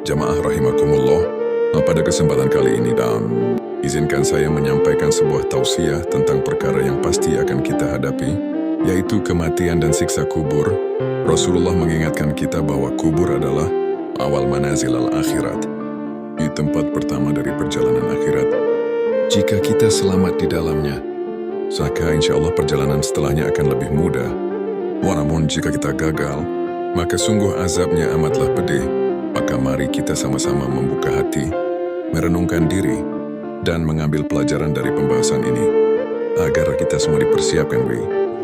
Jamaah rahimakumullah, pada kesempatan kali ini izinkan saya menyampaikan sebuah tausiah tentang perkara yang pasti akan kita hadapi, yaitu kematian dan siksa kubur. Rasulullah mengingatkan kita bahwa kubur adalah awal manazil al-akhirat, di tempat pertama dari perjalanan akhirat. Jika kita selamat di dalamnya, maka insya Allah perjalanan setelahnya akan lebih mudah. Namun jika kita gagal, maka sungguh azabnya amatlah pedih. Maka mari kita sama-sama membuka hati, merenungkan diri, dan mengambil pelajaran dari pembahasan ini, agar kita semua dipersiapkan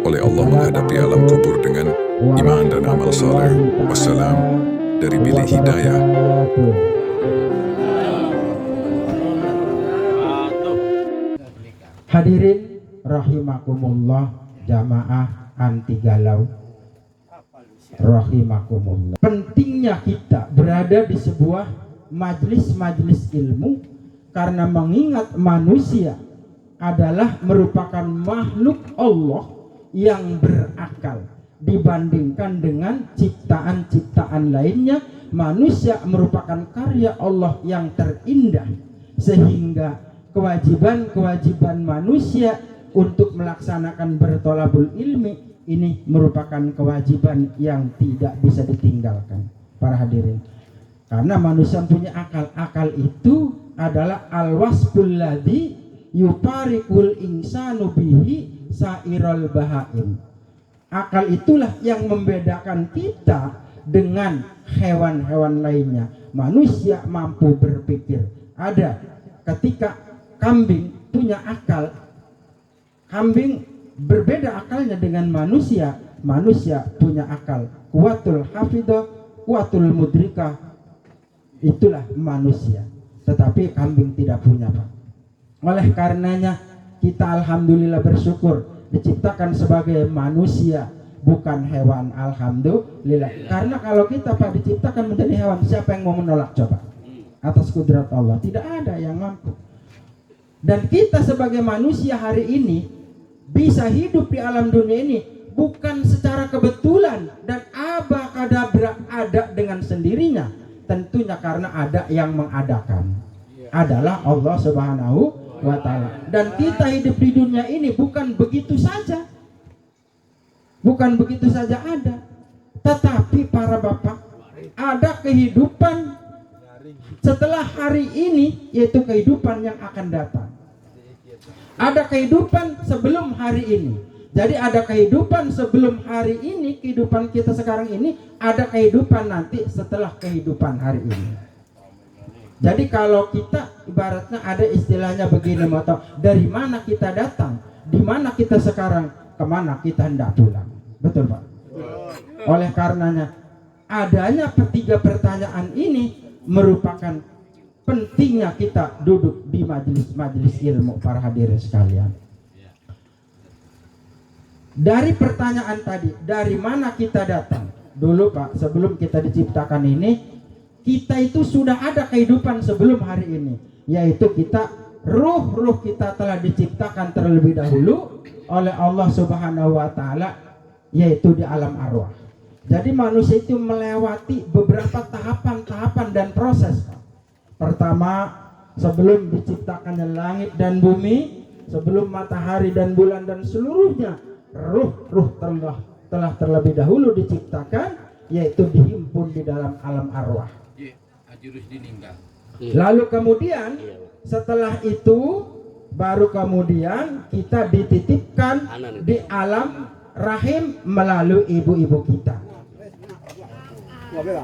oleh Allah menghadapi alam kubur dengan iman dan amal saleh. Wassalam dari Bilik Hidayah. Hadirin rahimakumullah, jamaah anti galau rahimakumullah. Pentingnya kita berada di sebuah majlis-majlis ilmu, karena mengingat manusia adalah merupakan makhluk Allah yang berakal dibandingkan dengan ciptaan-ciptaan lainnya. Manusia merupakan karya Allah yang terindah, sehingga kewajiban-kewajiban manusia untuk melaksanakan bertolabul ilmi ini merupakan kewajiban yang tidak bisa ditinggalkan, para hadirin. Karena manusia punya akal. Akal itu adalah al-wasful ladzi yufarikul insanu bihi sairul bahaim. Akal itulah yang membedakan kita dengan hewan-hewan lainnya. Manusia mampu berpikir. Ada ketika kambing punya akal, kambing berbeda akalnya dengan manusia. Manusia punya akal, kuwatul hafidhah, kuwatul mudrikah, itulah manusia. Tetapi kambing tidak punya, Pak. Oleh karenanya kita alhamdulillah bersyukur diciptakan sebagai manusia, bukan hewan. Alhamdulillah. Karena kalau kita, Pak, diciptakan menjadi hewan, siapa yang mau menolak coba? Atas kudrat Allah tidak ada yang mampu. Dan kita sebagai manusia hari ini bisa hidup di alam dunia ini bukan secara kebetulan dan abrakadabra, ada dengan sendirinya. Tentunya karena ada yang mengadakan, adalah Allah Subhanahu wa ta'ala. Dan kita hidup di dunia ini bukan begitu saja, bukan begitu saja ada, tetapi para bapak, ada kehidupan setelah hari ini, yaitu kehidupan yang akan datang. Ada kehidupan sebelum hari ini. Jadi ada kehidupan sebelum hari ini, kehidupan kita sekarang ini, ada kehidupan nanti setelah kehidupan hari ini. Jadi kalau kita ibaratnya ada istilahnya begini, moto, dari mana kita datang, di mana kita sekarang, kemana kita hendak pulang. Betul, Pak? Oleh karenanya adanya ketiga pertanyaan ini merupakan pentingnya kita duduk di majelis-majelis ilmu, para hadirin sekalian. Dari pertanyaan tadi, dari mana kita datang? Dulu, Pak, sebelum kita diciptakan ini, kita itu sudah ada kehidupan sebelum hari ini, yaitu kita, ruh kita telah diciptakan terlebih dahulu oleh Allah Subhanahu wa ta'ala, yaitu di alam arwah. Jadi manusia itu melewati beberapa tahapan-tahapan dan proses, Pak. Pertama, sebelum diciptakannya langit dan bumi, sebelum matahari dan bulan dan seluruhnya, ruh telah terlebih dahulu diciptakan, yaitu dihimpun di dalam alam arwah. Lalu kemudian setelah itu baru kemudian kita dititipkan di alam rahim melalui ibu-ibu kita.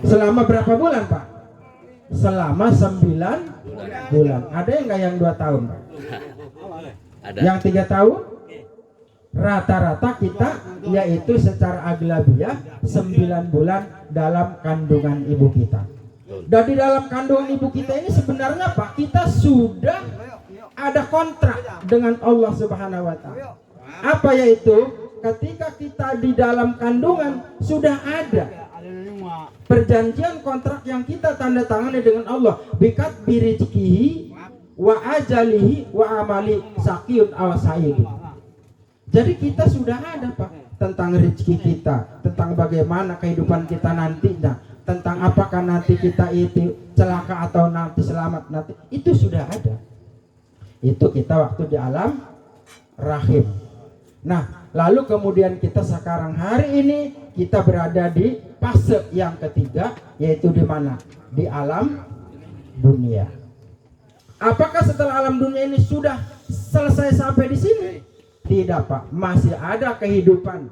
Selama berapa bulan, Pak? Selama 9 bulan. Ada yang nggak yang 2 tahun, Pak? Ada. Yang 3 tahun? Rata-rata kita, yaitu secara aglabiah 9 bulan dalam kandungan ibu kita. Dan di dalam kandungan ibu kita ini sebenarnya, Pak, kita sudah ada kontrak dengan Allah Subhanahu wa ta'ala. Apa yaitu? Ketika kita di dalam kandungan sudah ada perjanjian kontrak yang kita tanda tangani dengan Allah, bikat birizkihi wa ajalihi wa amali sakiyun aw sa'id. Jadi kita sudah ada, Pak, tentang rezeki kita, tentang bagaimana kehidupan kita nantinya, tentang apakah nanti kita itu celaka atau nanti selamat nanti, itu sudah ada. Itu kita waktu di alam rahim. Nah, lalu kemudian kita sekarang hari ini kita berada di fase yang ketiga, yaitu di mana? Di alam dunia. Apakah setelah alam dunia ini sudah selesai sampai di sini? Tidak, Pak. Masih ada kehidupan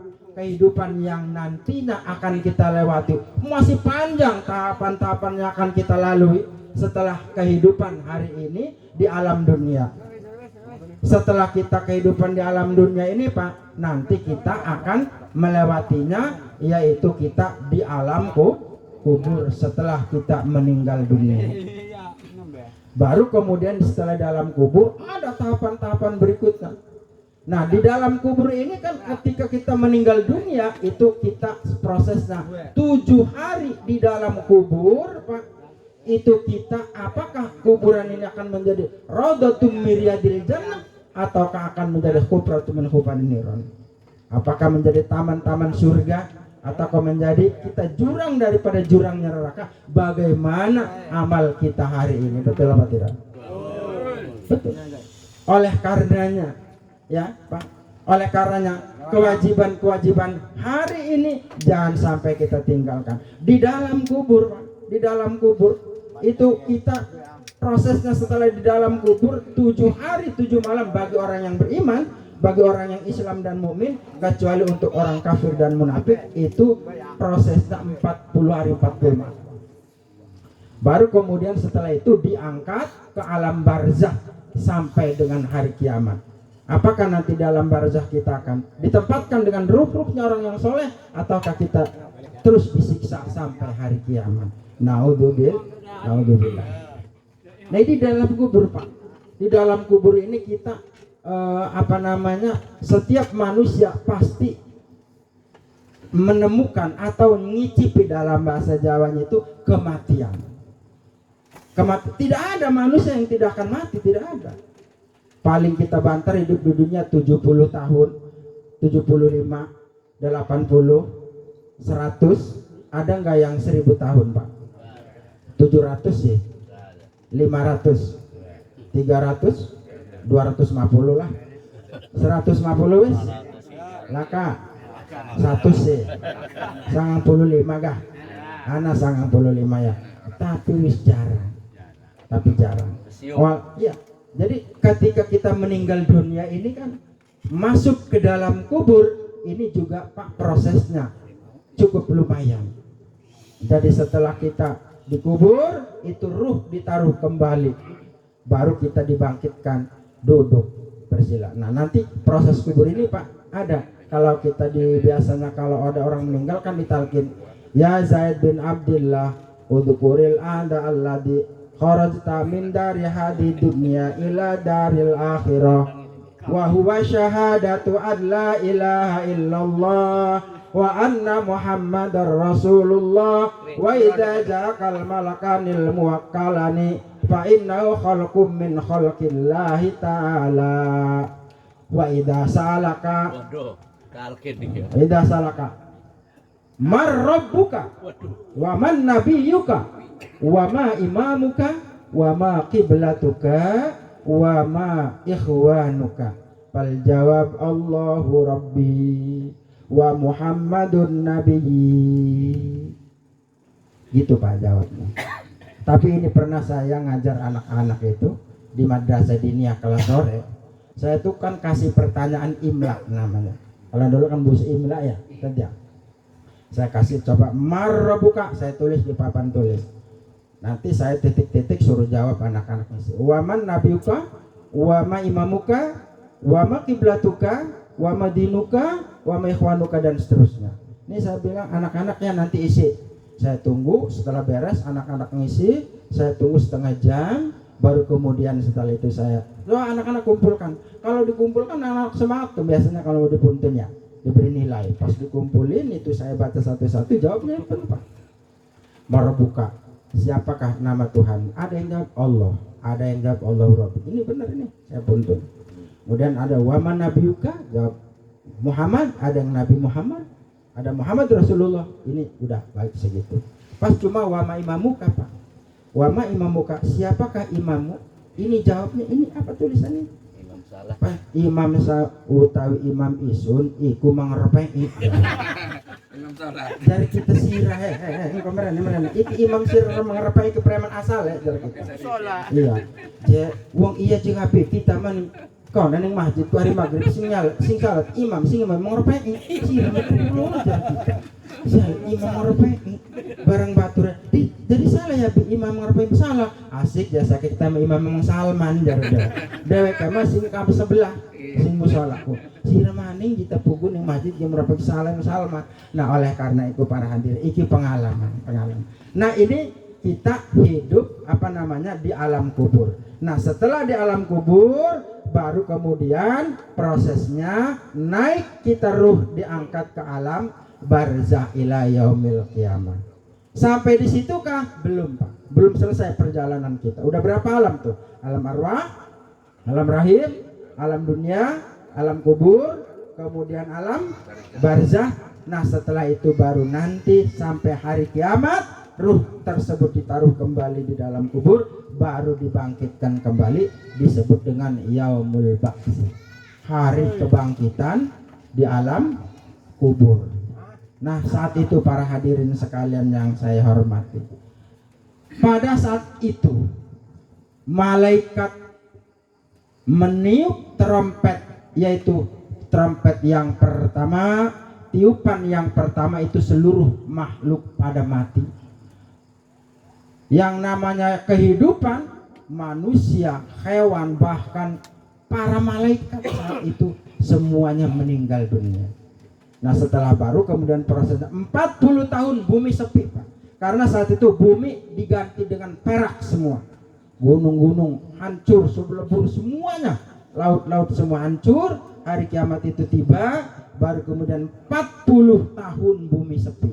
yang nantinya akan kita lewati. Masih panjang tahapan-tahapan yang akan kita lalui setelah kehidupan hari ini di alam dunia. Setelah kita kehidupan di alam dunia ini, Pak, nanti kita akan melewatinya, yaitu kita di alam kubur setelah kita meninggal dunia. Baru kemudian setelah dalam kubur ada tahapan-tahapan berikutnya. Nah, di dalam kubur ini kan ketika kita meninggal dunia itu kita prosesnya 7 hari di dalam kubur, Pak. Itu kita apakah kuburan ini akan menjadi raudhatum miryadil jannah ataukah akan menjadi hufratun min hufarin niran? Apakah menjadi taman-taman surga ataukah menjadi kita jurang daripada jurangnya neraka? Bagaimana amal kita hari ini? Betul apa tidak? Betul. Oleh karenanya, ya Pak, oleh karenanya kewajiban-kewajiban hari ini jangan sampai kita tinggalkan. Di dalam kubur, Pak, di dalam kubur itu kita prosesnya setelah di dalam kubur 7 hari 7 malam bagi orang yang beriman, bagi orang yang Islam dan mukmin, kecuali untuk orang kafir dan munafik itu prosesnya 40 hari 40 malam. Baru kemudian setelah itu diangkat ke alam barzakh sampai dengan hari kiamat. Apakah nanti dalam barzakh kita akan ditempatkan dengan ruh-ruhnya orang yang soleh, ataukah kita terus disiksa sampai hari kiamat? Naudzubillah. Nah, ini dalam kubur, Pak. Di dalam kubur ini kita setiap manusia pasti menemukan atau ngicipi, dalam bahasa Jawanya itu kematian. Tidak ada manusia yang tidak akan mati, tidak ada. Paling kita bantar hidup di dunia 70 tahun, 75, 80, 100, ada nggak yang 1000 tahun, Pak? 700 sih, 500, 300, 250 lah, 150 wis, laka, 100 sih, 95 kah? Ana 95 ya, tapi wis jarang, ya. Jadi ketika kita meninggal dunia ini kan masuk ke dalam kubur ini juga, Pak, prosesnya cukup lumayan. Jadi setelah kita dikubur itu ruh ditaruh kembali, baru kita dibangkitkan, duduk bersila. Nah, nanti proses kubur ini, Pak, ada. Kalau kita biasanya kalau ada orang meninggal kan ditalkin, ya Zaid bin Abdillah udhkuril anda alladhi kharajta min dari hadi dunya ila daril akhirah wa huwa syahadatu an la ilaha illallah wa anna muhammadar rasulullah wa idza ja'akal malakanil muwakkalani fa innahu khalqum min khalqillahi ta'ala wa idza salaka mar rabbuka wa man nabiyyuka wa ma imamuka wa ma qiblatuka wa ma ikhwanuka, fal jawab Allahu Rabbi wa Muhammadun Nabiyyi. Gitu, Pak, jawabnya. Tapi ini pernah saya ngajar anak-anak itu di madrasah diniyah kelas sore. Saya tuh kan kasih pertanyaan imla namanya. Kalau dulu kan bus imla ya, kerja. Saya kasih coba marrabuka, saya tulis di papan tulis. Nanti saya titik-titik suruh jawab anak-anak ini. Wa man nabiyuka, wa ma imamuka, wa ma kiblatuka, wa ma dinuka, wa ma ikhwanuka, dan seterusnya. Ini saya bilang anak-anaknya nanti isi. Saya tunggu setelah beres anak-anak ngisi, saya tunggu setengah jam, baru kemudian setelah itu saya anak-anak kumpulkan. Kalau dikumpulkan anak semangat tuh biasanya kalau dipuntun ya, diberi nilai. Pas dikumpulin itu saya baca satu-satu, jawabnya yang penuh, Pak. Marbuka, siapakah nama Tuhan? Ada yang jawab Allah, ada yang jawab Allah Rabbi. Ini benar ini, saya puntun. Kemudian ada waman nabiyuka, jawab Muhammad, ada yang Nabi Muhammad, ada Muhammad Rasulullah. Ini udah baik segitu. Pas cuma wama imamuka Pak. Wama imamuka, siapakah imammu? Ini jawabnya, ini apa tulisannya? Imam salah. Pak, imam utawi imam isun iku mangrepei. Imam salah. Dari kita sirah kemarin iki imam sirah mangrepei ke preman asal ya dari kita. Iya. Je wong iya jeung habib kita man kau nang masjid ku hari magrib sing salat imam mangrepei sirah kulo dari kita. Saya imam mangrepei barang batur. Jadi salah ya imam mangrepei salah. Asik jasa kita imam Mang Salman jarada. Dewek mah sing ka sebelah sing musolaku. Sira maning kita pugu ning masjid yang merapek salam Salman. Nah, oleh karena itu para hadirin iki pengalaman. Nah, ini kita hidup di alam kubur. Nah, setelah di alam kubur baru kemudian prosesnya naik kita ruh diangkat ke alam barzah ila yaumil qiyamah. Sampai di situ kah? Belum Pak. Belum selesai perjalanan kita. Udah berapa alam tuh? Alam arwah, alam rahim, alam dunia, alam kubur, kemudian alam barzah. Nah, setelah itu baru nanti sampai hari kiamat ruh tersebut ditaruh kembali di dalam kubur, baru dibangkitkan kembali, disebut dengan yaumul ba'ts. Hari kebangkitan di alam kubur. Nah, saat itu para hadirin sekalian yang saya hormati, pada saat itu malaikat meniup trompet, yaitu trompet yang pertama, tiupan yang pertama itu seluruh makhluk pada mati. Yang namanya kehidupan manusia, hewan, bahkan para malaikat saat itu semuanya meninggal dunia. Nah, setelah baru kemudian prosesnya 40 tahun bumi sepi Pak. Karena saat itu bumi diganti dengan perak semua. Gunung-gunung hancur, lebur semuanya. Laut-laut semua hancur. Hari kiamat itu tiba, baru kemudian 40 tahun bumi sepi.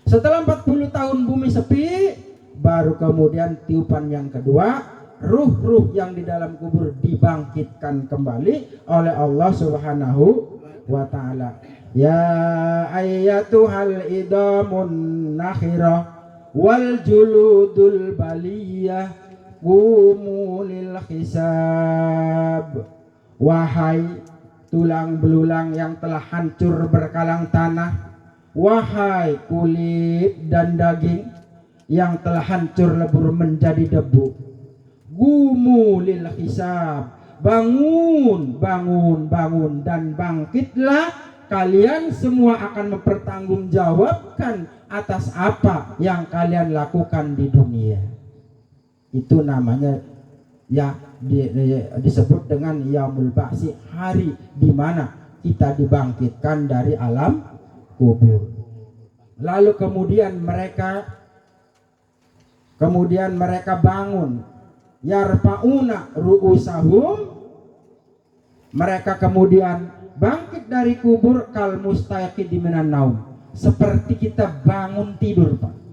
Setelah 40 tahun bumi sepi, baru kemudian tiupan yang kedua, ruh-ruh yang di dalam kubur dibangkitkan kembali oleh Allah Subhanahu wa ta'ala. Ya ayyatuhal idamun nakhirah wal juludul baliyah qumu lil hisab. Wahai tulang belulang yang telah hancur berkalang tanah, wahai kulit dan daging yang telah hancur lebur menjadi debu, qumu lil hisab, bangun, bangun, bangun dan bangkitlah, kalian semua akan mempertanggungjawabkan atas apa yang kalian lakukan di dunia. Itu namanya ya disebut dengan yaumul ba'ts, hari di mana kita dibangkitkan dari alam kubur. Lalu kemudian mereka bangun, yarfa'una ru'usahum, mereka kemudian bangkit dari kubur kal mustayqidhi minan naum, seperti kita bangun tidur Pak.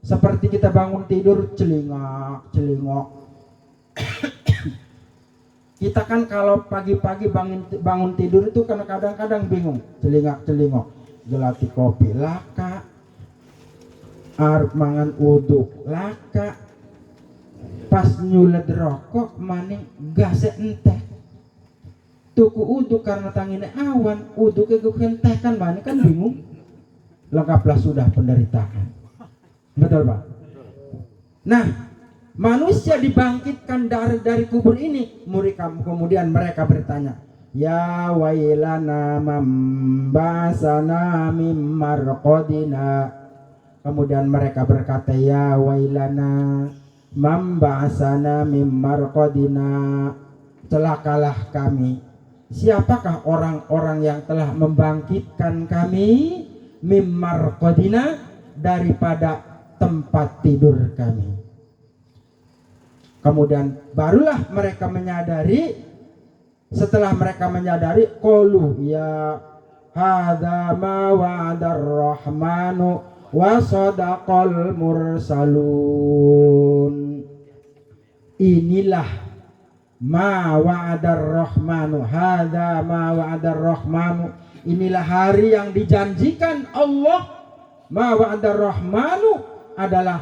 Seperti kita bangun tidur celingak. Kita kan kalau pagi-pagi bangun tidur itu kan kadang-kadang bingung, celingak, gelati kopi laka, arep mangan uduk laka, pas nyulet rokok maning gase entek, tuku uduk karena tangine awan, uduknya gue enteh kan maning kan bingung, lengkaplah sudah penderitaan. Betul Pak? Nah, manusia dibangkitkan dari kubur ini, kemudian mereka bertanya, ya wailana mambasana mim marqadina. Kemudian mereka berkata, ya wailana mambasana mim marqadina, celakalah kami. Siapakah orang-orang yang telah membangkitkan kami mim marqadina, daripada tempat tidur kami. Kemudian barulah mereka menyadari. Setelah mereka menyadari, qalu ya hadza ma wa'adar rahmanu wa sadaqal mursalun. Inilah ma wa'adar rahmanu, hadza ma wa'adar rahmanu, inilah hari yang dijanjikan Allah ma wa'adar rahmanu adalah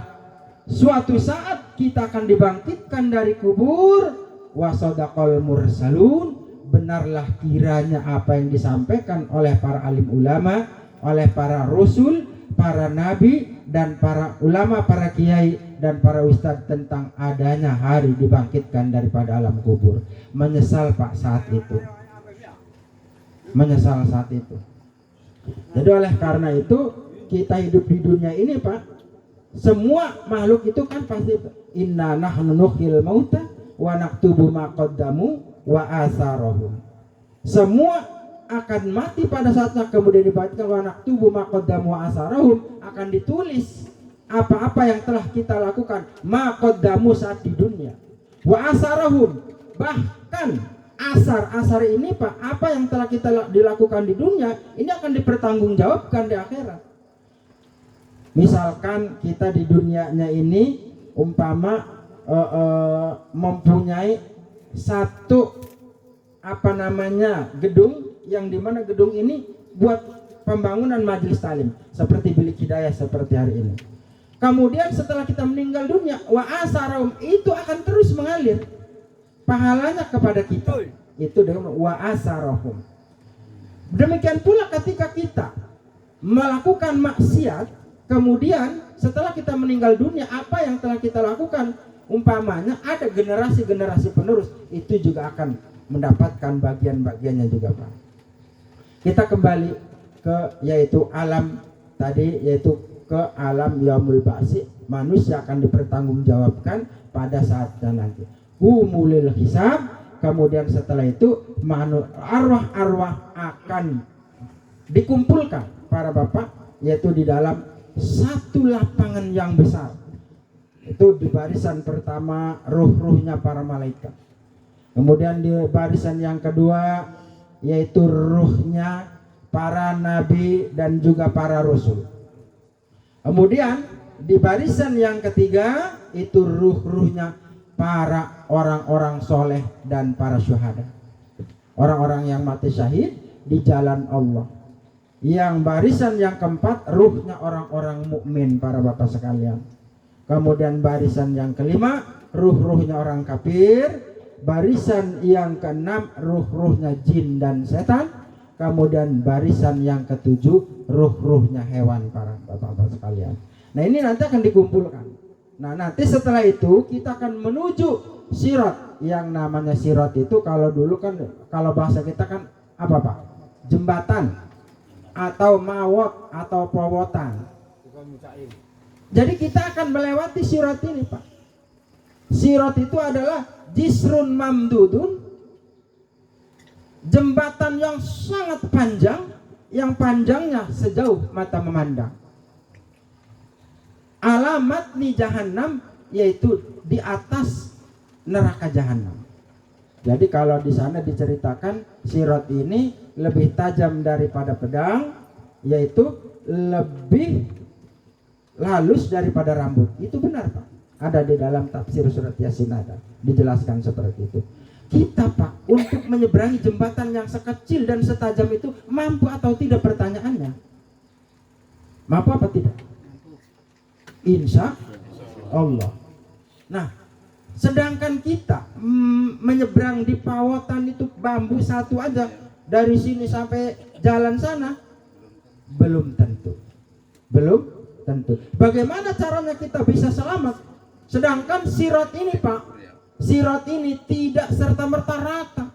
suatu saat kita akan dibangkitkan dari kubur, wa sadaqal mursalun, benarlah kiranya apa yang disampaikan oleh para alim ulama, oleh para rasul, para nabi, dan para ulama, para kiai, dan para ustadz tentang adanya hari dibangkitkan daripada alam kubur. Menyesal Pak saat itu. Menyesal saat itu. Jadi oleh karena itu kita hidup di dunia ini Pak, semua makhluk itu kan pasti inna nahnu nuhyil mauta wa naktubu ma qaddamu wa asarahum. Semua akan mati pada saatnya, kemudian dibacakan wa naktubu ma qaddamu wa asarahum, akan ditulis apa-apa yang telah kita lakukan ma qaddamu saat di dunia, wa asarahum, bahkan asar ini Pak, apa yang telah kita dilakukan di dunia ini akan dipertanggungjawabkan di akhirat. Misalkan kita di dunianya ini umpama mempunyai satu gedung, yang dimana gedung ini buat pembangunan majelis talim seperti Bilik Hidayah seperti hari ini. Kemudian setelah kita meninggal dunia, wa asarum, itu akan terus mengalir pahalanya kepada kita. Itu dengan wa asarahum. Demikian pula ketika kita melakukan maksiat, kemudian setelah kita meninggal dunia, apa yang telah kita lakukan, umpamanya ada generasi-generasi penerus, itu juga akan mendapatkan bagian-bagiannya juga Pak. Kita kembali ke yaitu alam tadi, yaitu ke alam yaumul ba'si, manusia akan dipertanggungjawabkan pada saatnya nanti. Humulil hisab, kemudian setelah itu arwah-arwah akan dikumpulkan para bapak, yaitu di dalam satu lapangan yang besar. Itu di barisan pertama ruh-ruhnya para malaikat. Kemudian di barisan yang kedua yaitu ruhnya para nabi dan juga para rasul. Kemudian di barisan yang ketiga itu ruh-ruhnya para orang-orang soleh dan para syuhada, orang-orang yang mati syahid di jalan Allah. Yang barisan yang keempat ruhnya orang-orang mukmin para bapak sekalian. Kemudian barisan yang kelima ruh-ruhnya orang kafir. Barisan yang keenam ruh-ruhnya jin dan setan. Kemudian barisan yang ketujuh ruh-ruhnya hewan para bapak-bapak sekalian. Nah ini nanti akan dikumpulkan. Nah nanti setelah itu kita akan menuju sirat. Yang namanya sirat itu kalau dulu kan, kalau bahasa kita kan apa Pak? Jembatan atau mawot atau powotan. Jadi kita akan melewati sirat ini Pak. Sirat itu adalah jisrun mamdudun, jembatan yang sangat panjang, yang panjangnya sejauh mata memandang. Alamat di Jahannam, yaitu di atas neraka Jahannam. Jadi kalau di sana diceritakan sirat ini lebih tajam daripada pedang, yaitu lebih halus daripada rambut. Itu benar Pak. Ada di dalam tafsir surat Yasin, ada dijelaskan seperti itu. Kita Pak untuk menyeberangi jembatan yang sekecil dan setajam itu mampu atau tidak, pertanyaannya? Mampu apa tidak? Insya Allah. Nah, sedangkan kita menyeberang di pawotan itu bambu satu aja dari sini sampai jalan sana belum tentu. Bagaimana caranya kita bisa selamat? Sedangkan sirat ini Pak, sirat ini tidak serta-merta rata.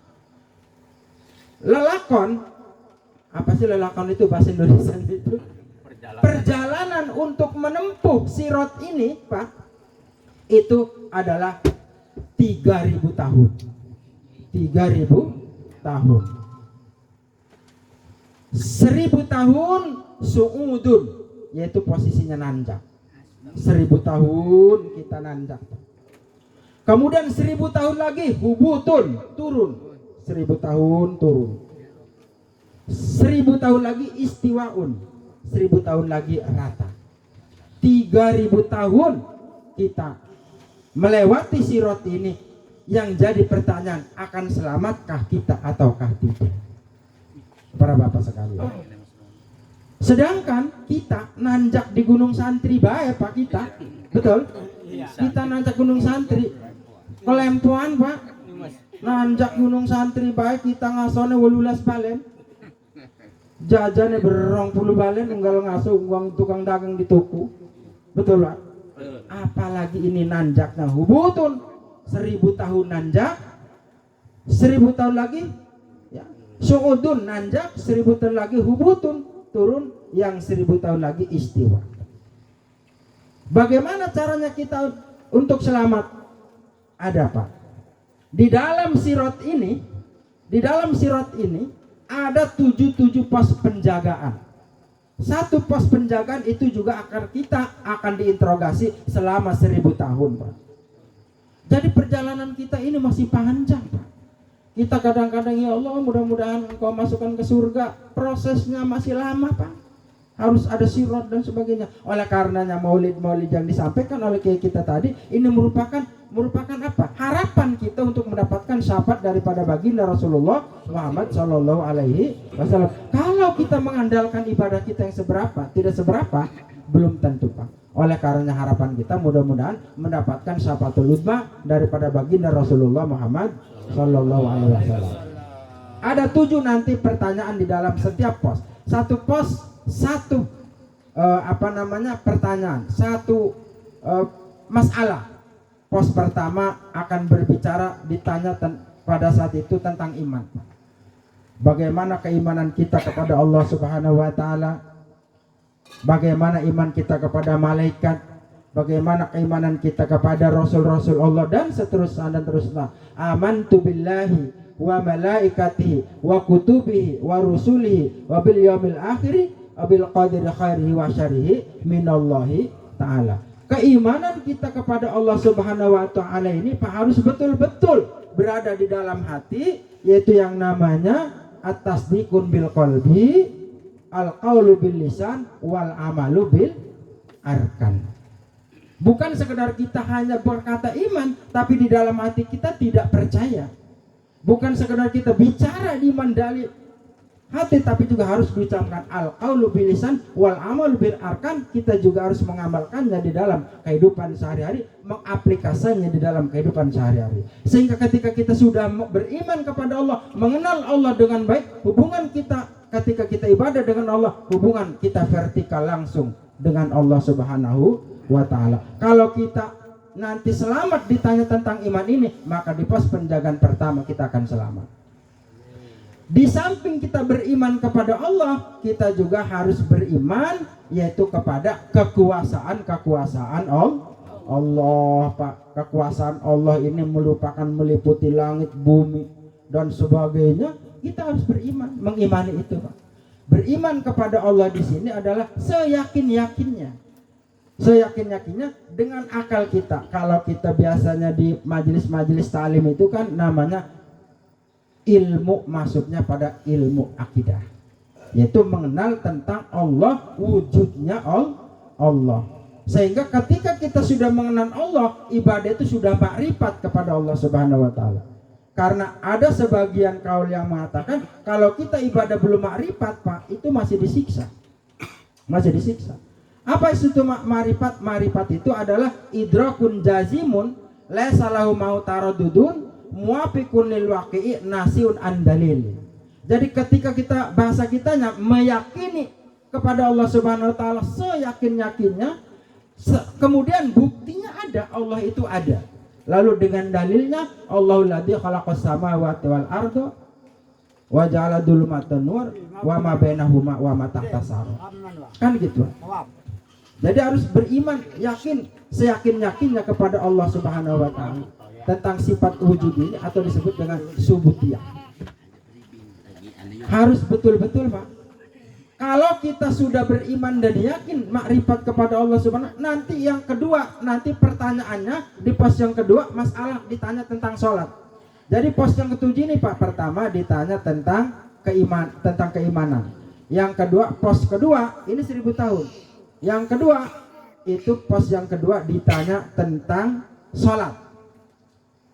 Lelakon, apa sih lelakon itu bahasa Indonesia itu? Perjalanan untuk menempuh sirat ini Pak, itu adalah 3.000 tahun. 3.000 tahun. 1.000 tahun su'udun, yaitu posisinya nanjak. 1.000 tahun kita nanjak. Kemudian 1.000 tahun lagi hubutun, turun. 1.000 tahun turun. 1.000 tahun lagi istiwaun. 1.000 tahun lagi rata. 3.000 tahun kita melewati sirat ini. Yang jadi pertanyaan, akan selamatkah kita ataukah tidak? Para bapak sekalian. Sedangkan kita nanjak di Gunung Santri bae Pak kita. Betul? Kita nanjak Gunung Santri. Kelempoan Pak. Nanjak Gunung Santri bae kita ngasone 18 balen. Jajane berong puluh balen unggal ngaso uang tukang dagang di toko. Betul Pak? Apalagi ini nanjaknya hubutun 1000 tahun nanjak, 1000 tahun lagi ya, suudun nanjak, 1000 tahun lagi hubutun turun, yang 1000 tahun lagi istiwa. Bagaimana caranya kita untuk selamat? Ada Pak. Di dalam sirat ini ada 77 pos penjagaan. Satu pos penjagaan itu juga kita akan diinterogasi selama 1000 tahun Pak. Jadi perjalanan kita ini masih panjang Pak. Kita kadang-kadang ya Allah mudah-mudahan engkau masukkan ke surga. Prosesnya masih lama Pak. Harus ada sirat dan sebagainya. Oleh karenanya maulid-maulid yang disampaikan oleh kita tadi ini merupakan apa? Harapan kita untuk mendapatkan syafaat daripada baginda Rasulullah Muhammad Sallallahu Alaihi Wasallam. Kalau kita mengandalkan ibadah kita yang tidak seberapa, belum tentu Pak. Oleh karenanya harapan kita mudah-mudahan mendapatkan syafaatul uzma daripada baginda Rasulullah Muhammad Sallallahu Alaihi Wasallam. Ada 7 nanti pertanyaan di dalam setiap pos. Satu pos pertanyaan, satu masalah. Pos pertama akan berbicara ditanya pada saat itu tentang iman. Bagaimana keimanan kita kepada Allah Subhanahu wa taala? Bagaimana iman kita kepada malaikat? Bagaimana keimanan kita kepada rasul-rasul Allah dan seterusnya dan terusnya. Amantu billahi wa malaikatihi wa kutubihi wa rusulihi wa bil yaumil akhir wa bil qadri khairihi wa syarrihi minallahi taala. Keimanan kita kepada Allah Subhanahu wa taala ini Pak harus betul-betul berada di dalam hati, yaitu yang namanya at-tasdiqun bil qalbi, al-qaulu bil lisan, wal amalu bil arkan. Bukan sekedar kita hanya berkata iman, tapi di dalam hati kita tidak percaya. Bukan sekedar kita bicara iman dari hati, tapi juga harus diucapkan al-qaulu bil lisan wal amalu bil arkan. Kita juga harus mengamalkannya di dalam kehidupan sehari-hari, mengaplikasikannya di dalam kehidupan sehari-hari. Sehingga ketika kita sudah beriman kepada Allah, mengenal Allah dengan baik, hubungan kita ketika kita ibadah dengan Allah, hubungan kita vertikal langsung dengan Allah Subhanahu wa taala. Kalau kita nanti selamat ditanya tentang iman ini, maka di pos penjagaan pertama kita akan selamat. Di samping kita beriman kepada Allah, kita juga harus beriman yaitu kepada kekuasaan Allah Pak. Kekuasaan Allah ini meliputi langit, bumi dan sebagainya. Kita harus beriman, mengimani itu Pak. Beriman kepada Allah di sini adalah seyakin-yakinnya dengan akal kita. Kalau kita biasanya di majelis-majelis ta'lim itu kan namanya ilmu, masuknya pada ilmu akidah, yaitu mengenal tentang Allah, wujudnya Allah. Sehingga ketika kita sudah mengenal Allah, ibadah itu sudah makrifat kepada Allah Subhanahu wa taala. Karena ada sebagian kaul yang mengatakan kalau kita ibadah belum makrifat Pak, itu masih disiksa. Apa itu makrifat? Makrifat itu adalah idrakun jazimun laisa lahu mau taradudun muafiqun lil waqi'i nasiun an dalil. Jadi ketika kita bahasa kitanya meyakini kepada Allah Subhanahu wa taala seyakin-yakinnya, kemudian buktinya ada, Allah itu ada. Lalu dengan dalilnya Allahul ladzi khalaqas samawati wal arda wa ja'ala dzulumatan nur wa ma bainahuma wa ma tahtas sar. Kan gitu. Jadi harus beriman, yakin, seyakin-yakinnya kepada Allah Subhanahu wa taala tentang sifat wujud ini atau disebut dengan subutiyah. Harus betul-betul Pak. Kalau kita sudah beriman dan yakin makrifat kepada Allah Subhanahu, nanti yang kedua, nanti pertanyaannya di pos yang kedua masalah ditanya tentang sholat. Jadi pos yang ketujuh ini Pak, pertama ditanya tentang keimanan. Yang kedua, pos kedua ini 1000 tahun. Yang kedua itu pos yang kedua ditanya tentang sholat.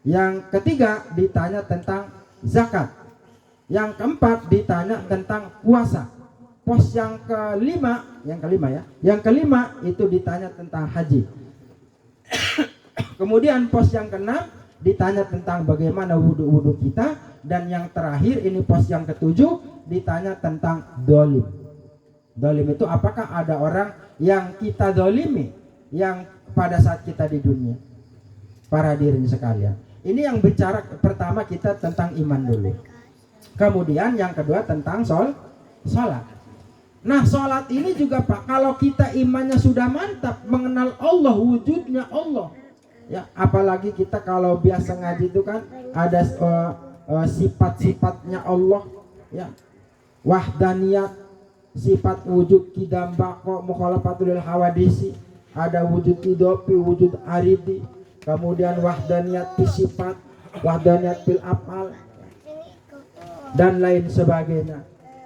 Yang ketiga ditanya tentang zakat. Yang keempat ditanya tentang puasa. pos yang kelima ya. Yang kelima itu ditanya tentang haji. Kemudian pos yang keenam ditanya tentang bagaimana wudhu kita, dan yang terakhir ini pos yang ketujuh ditanya tentang dolim. Dolim itu apakah ada orang yang kita dolimi yang pada saat kita di dunia. Para hadirin sekalian, ini yang bicara pertama kita tentang iman dulu. Kemudian yang kedua tentang sholat. Nah, sholat ini juga Pak, kalau kita imannya sudah mantap, mengenal Allah, wujudnya Allah, ya, apalagi kita kalau biasa ngaji itu kan ada sifat-sifatnya Allah, ya, wahdaniyat, sifat wujud kidam bako mukhalafatul hawadisi, ada wujud idopi, wujud aridi, kemudian wahdaniyat fil sifat, wahdaniyat fil afal, dan lain sebagainya.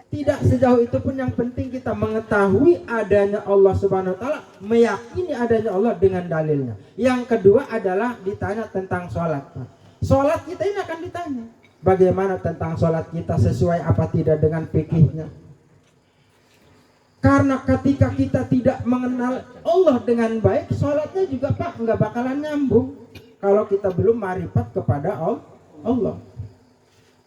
Tidak sejauh itu pun, yang penting kita mengetahui adanya Allah Subhanahu wa taala, meyakini adanya Allah dengan dalilnya. Yang kedua adalah ditanya tentang sholat. Sholat kita ini akan ditanya bagaimana tentang sholat kita, sesuai apa tidak dengan fikihnya. Karena ketika kita tidak mengenal Allah dengan baik, sholatnya juga Pak nggak bakalan nyambung kalau kita belum marifat kepada Allah.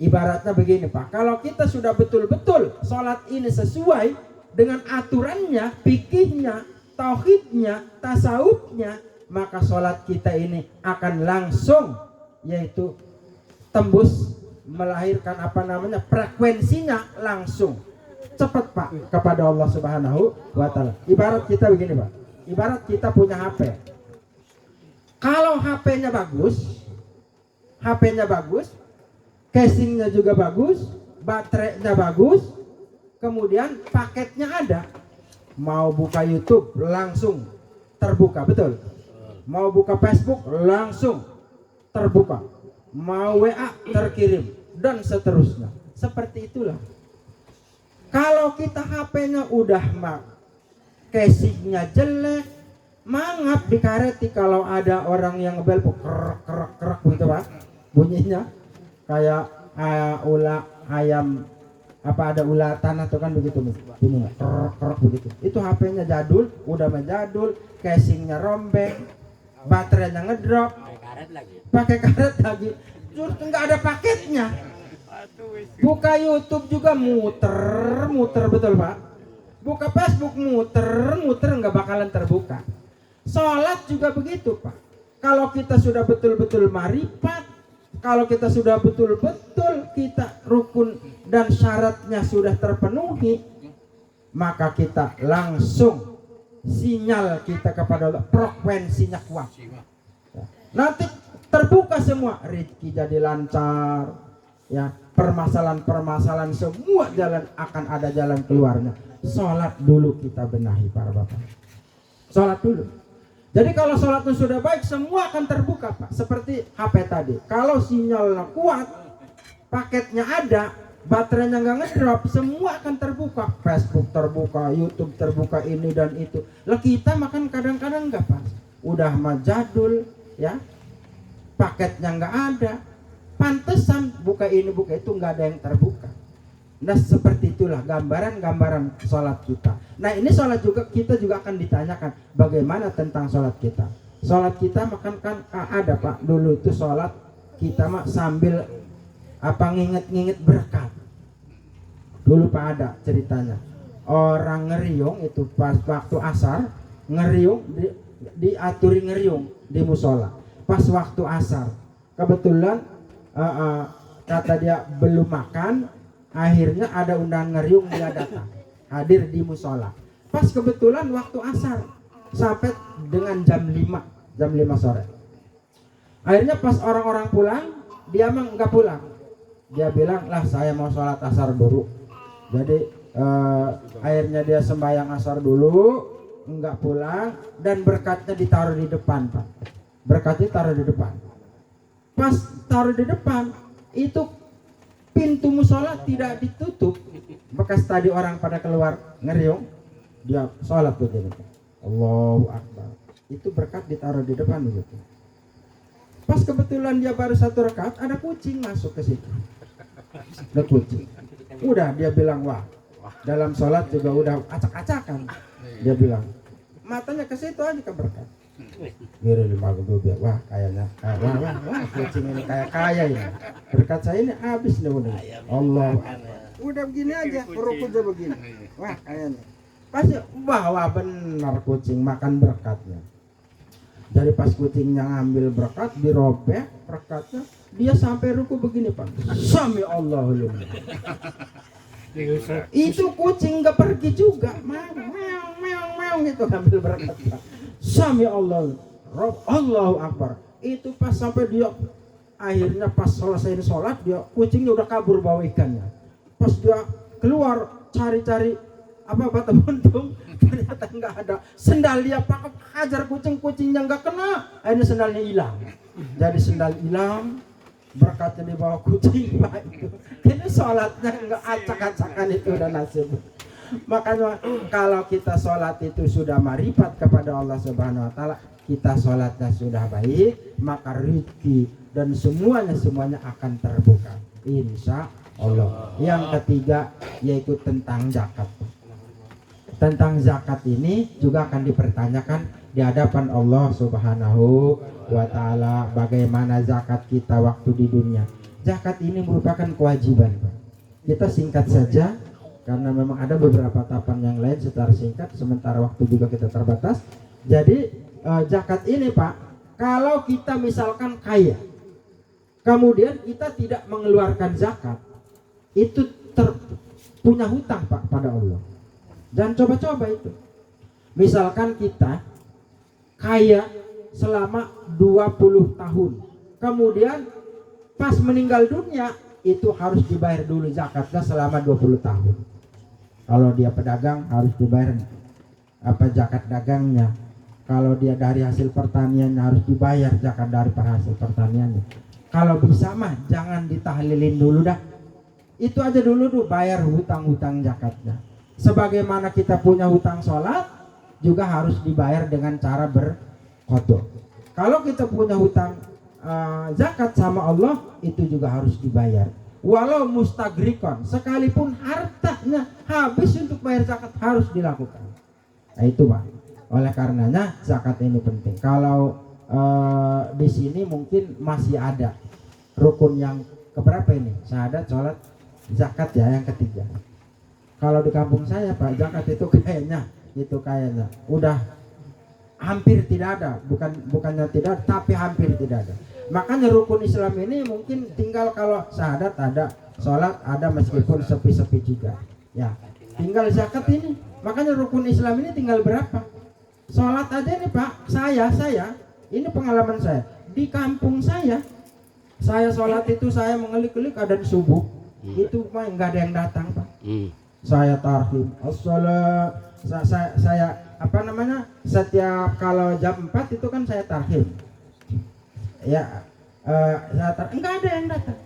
Ibaratnya begini Pak, kalau kita sudah betul-betul sholat ini sesuai dengan aturannya, fikihnya, tauhidnya, tasawufnya, maka sholat kita ini akan langsung, yaitu tembus, melahirkan frekuensinya langsung cepat Pak kepada Allah Subhanahu wa taala. Ibarat kita begini Pak, ibarat kita punya HP. Kalau HP-nya bagus, casingnya juga bagus, baterainya bagus, kemudian paketnya ada, mau buka YouTube langsung terbuka, betul? Mau buka Facebook langsung terbuka, mau WA terkirim, dan seterusnya. Seperti itulah. Kalau kita HP-nya udah casingnya jelek, mangap dikareti, kalau ada orang yang ngebel kerak gitu Pak, bunyinya kayak ulah ayam, ada ulah tanah tuh kan begitu bunyinya kerak begitu. Itu HP-nya jadul, udah menjadul, casingnya rombeng, baterainya ngedrop, pakai karet lagi, terus nggak ada paketnya. Buka YouTube juga muter betul Pak. Buka Facebook muter nggak bakalan terbuka. Sholat juga begitu Pak. Kalau kita sudah betul-betul marifat, kalau kita sudah betul-betul kita rukun dan syaratnya sudah terpenuhi, maka kita langsung sinyal kita kepada Allah, frekuensinya kuat. Nanti terbuka semua, rezeki jadi lancar, ya, permasalahan semua jalan akan ada jalan keluarnya. Sholat dulu kita benahi para bapak. Sholat dulu. Jadi kalau sholatnya sudah baik, semua akan terbuka Pak. Seperti HP tadi. Kalau sinyalnya kuat, paketnya ada, baterainya nggak ngedrop, semua akan terbuka. Facebook terbuka, YouTube terbuka, ini dan itu. Lah kita makan kadang-kadang nggak Pak. Udah majadul, ya, paketnya nggak ada. Pantesan buka ini buka itu nggak ada yang terbuka. Nah seperti itulah gambaran sholat kita. Nah ini sholat juga, kita juga akan ditanyakan bagaimana tentang sholat kita. Sholat kita makan kan ada Pak, dulu itu sholat kita sambil nginget berkat. Dulu Pak ada ceritanya, orang ngeriung itu pas waktu asar, ngeriung diaturi ngeriung di musola. Pas waktu asar, kebetulan kata dia belum makan. Akhirnya ada undangan ngeriung, dia datang hadir di musola. Pas kebetulan waktu asar sampai dengan jam 5 sore. Akhirnya pas orang-orang pulang, dia emang nggak pulang. Dia bilang, lah saya mau sholat asar dulu. Jadi akhirnya dia sembahyang asar dulu, nggak pulang, dan berkatnya ditaruh di depan Pak. Berkatnya taruh di depan. Pas taruh di depan, itu pintu musola tidak ditutup. Bekas tadi orang pada keluar ngeriung, dia sholat begini. Allahu Akbar. Itu berkat ditaruh di depan begitu. Pas kebetulan dia baru satu rakaat, ada kucing masuk ke situ. Ada kucing. Udah dia bilang, wah dalam sholat juga udah acak-acakan. Dia bilang, matanya ke situ aja ke berkat. Kira 5 biar wah kayaknya wah kucing ini kaya ini. Berkat saya ini habis nih udah. Allah. Udah begini aja, ruku aja begini. Wah kayaknya. Pasti wah benar kucing makan berkatnya. Dari pas kucingnya ngambil berkat dirobek berkatnya, dia sampai ruku begini Pak. Sami Allahu liman. Itu kucing gak pergi juga, meong gitu ngambil berkat Pak. Sami Allah, Allahu Akbar. Itu pas sampai dia akhirnya pas selesai sholat dia kucingnya udah kabur bawa ikannya. Pas dia keluar cari-cari bata buntung ternyata nggak ada. Sendal dia pakai hajar kucingnya nggak kena. Akhirnya sendalnya hilang. Jadi sendal hilang, berkatnya di bawah kucing Pak itu. Ini sholatnya nggak acak-acakan itu udah nasib. Makanya kalau kita sholat itu sudah marifat kepada Allah Subhanahu Wa Taala, kita sholatnya sudah baik, maka rezeki dan semuanya akan terbuka, insya Allah. Yang ketiga yaitu tentang zakat. Tentang zakat ini juga akan dipertanyakan di hadapan Allah Subhanahu Wa Taala. Bagaimana zakat kita waktu di dunia? Zakat ini merupakan kewajiban, Pak. Kita singkat saja. Karena memang ada beberapa tahapan yang lain secara singkat, sementara waktu juga kita terbatas. Jadi zakat ini Pak, kalau kita misalkan kaya, kemudian kita tidak mengeluarkan zakat, itu punya hutang Pak pada Allah. Dan coba-coba itu. Misalkan kita kaya selama 20 tahun, kemudian pas meninggal dunia, itu harus dibayar dulu zakatnya selama 20 tahun. Kalau dia pedagang harus dibayar zakat dagangnya. Kalau dia dari hasil pertaniannya harus dibayar zakat dari hasil pertaniannya. Kalau bisa mah jangan ditahlilin dulu dah. Itu aja dulu tuh bayar hutang-hutang zakatnya. Sebagaimana kita punya hutang sholat juga harus dibayar dengan cara berqadha. Kalau kita punya hutang zakat sama Allah itu juga harus dibayar. Walau mustagrikon, sekalipun hartanya habis untuk bayar zakat harus dilakukan. Nah itu Pak. Oleh karenanya zakat ini penting. Kalau di sini mungkin masih ada rukun yang keberapa ini? Syahadat, sholat, zakat ya yang ketiga. Kalau di kampung saya Pak, zakat itu kayaknya udah hampir tidak ada. Bukannya tidak, tapi hampir tidak ada. Makanya rukun Islam ini mungkin tinggal kalau syahadat ada, sholat ada meskipun sepi-sepi juga. Ya, tinggal zakat ini. Makanya rukun Islam ini tinggal berapa? Sholat aja nih Pak, saya ini pengalaman saya di kampung saya sholat itu saya mengelik-elik adzan subuh, itu mah nggak ada yang datang Pak. Saya tarhim, saya setiap kalau jam 4 itu kan saya tarhim. Ya, enggak ada yang datang.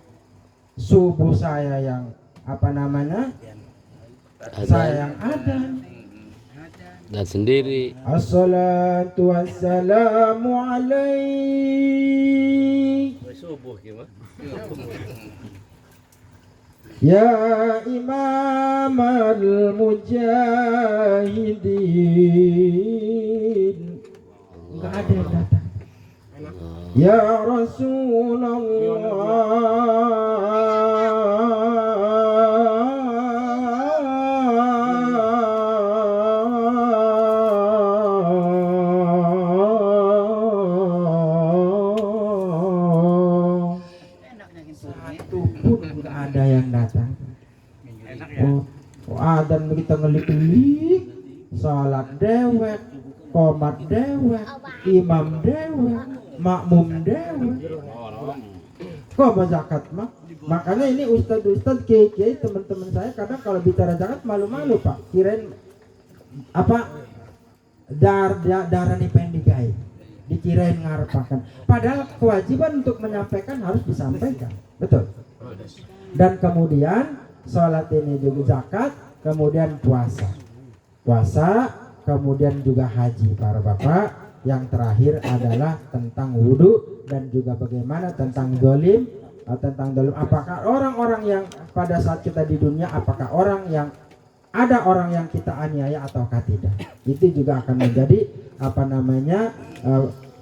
Subuh saya yang saya yang ada dan sendiri. Assalatu wassalamu alaik ya imam al-mujahidin. Enggak ada yang datang. Ya Rasulullah satu pun nggak ada yang datang. Adzan kita ngelik-ngelik, salat dewek, qomat dewek, imam dewek, makmum dewek. Kok zakat mah? Makanya ini ustadz kiai teman-teman saya kadang kalau bicara zakat malu-malu Pak. Kirain darah nih pengen digai, dikirain ngarepakan. Padahal kewajiban untuk menyampaikan harus disampaikan, betul. Dan kemudian sholat ini juga zakat, kemudian puasa, kemudian juga haji para bapak. Yang terakhir adalah tentang wudhu dan juga bagaimana tentang dolim. Apakah orang-orang yang pada saat kita di dunia, apakah orang yang ada orang yang kita aniaya ataukah tidak. Itu juga akan menjadi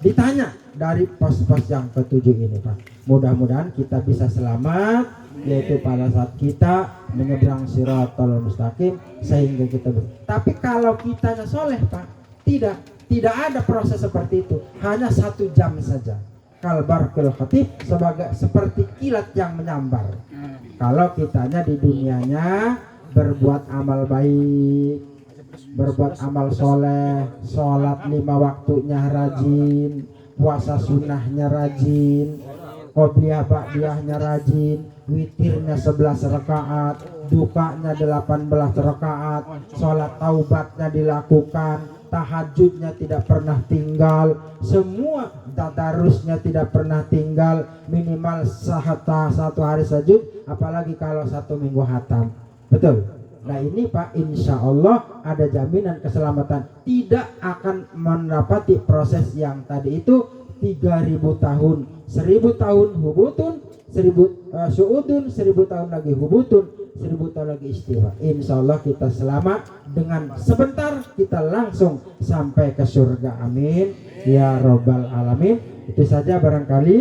ditanya dari pos-pos yang ketujuh ini, Pak. Mudah-mudahan kita bisa selamat, yaitu pada saat kita menyeberang Shiratal Mustaqim sehingga kita tapi kalau kitanya soleh, Pak, tidak ada proses seperti itu, hanya 1 jam saja. Kalbarkil khatib, seperti kilat yang menyambar. Kalau kitanya di dunianya berbuat amal baik, berbuat amal soleh, sholat 5 waktunya rajin, puasa sunnahnya rajin, qobliyah ba'diyahnya rajin, witirnya 11 rakaat, dukanya 18 rakaat, sholat taubatnya dilakukan, tahajudnya tidak pernah tinggal, semua tadarusnya tidak pernah tinggal, minimal 1 hari sajud, apalagi kalau 1 minggu hatam. Betul. Nah ini, Pak, insya Allah ada jaminan keselamatan, tidak akan mendapati proses yang tadi itu 3000 tahun, 1000 tahun hubutun, 1000 suudun, 1000 tahun lagi hubutun, 1000 tahun lagi istiwa. Insya Allah kita selamat, dengan sebentar kita langsung sampai ke surga. Amin ya robbal alamin. Itu saja barangkali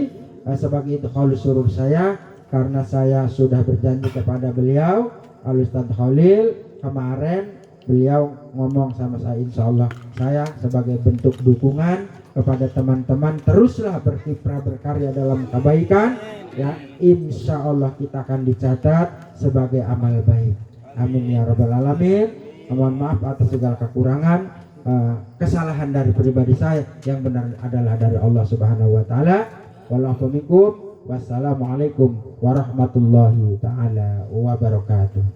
sebagai idkhal surur saya, karena saya sudah berjanji kepada beliau Al-Ustadz Khalil kemarin, beliau ngomong sama saya, insya Allah saya sebagai bentuk dukungan kepada teman-teman teruslah berkiprah berkarya dalam kebaikan, ya insya Allah kita akan dicatat sebagai amal baik. Amin ya rabbal alamin. Mohon maaf atas segala kekurangan, kesalahan dari pribadi saya, yang benar adalah dari Allah Subhanahu wa taala. Wallahu minkum. Wassalamualaikum warahmatullahi taala wabarakatuh.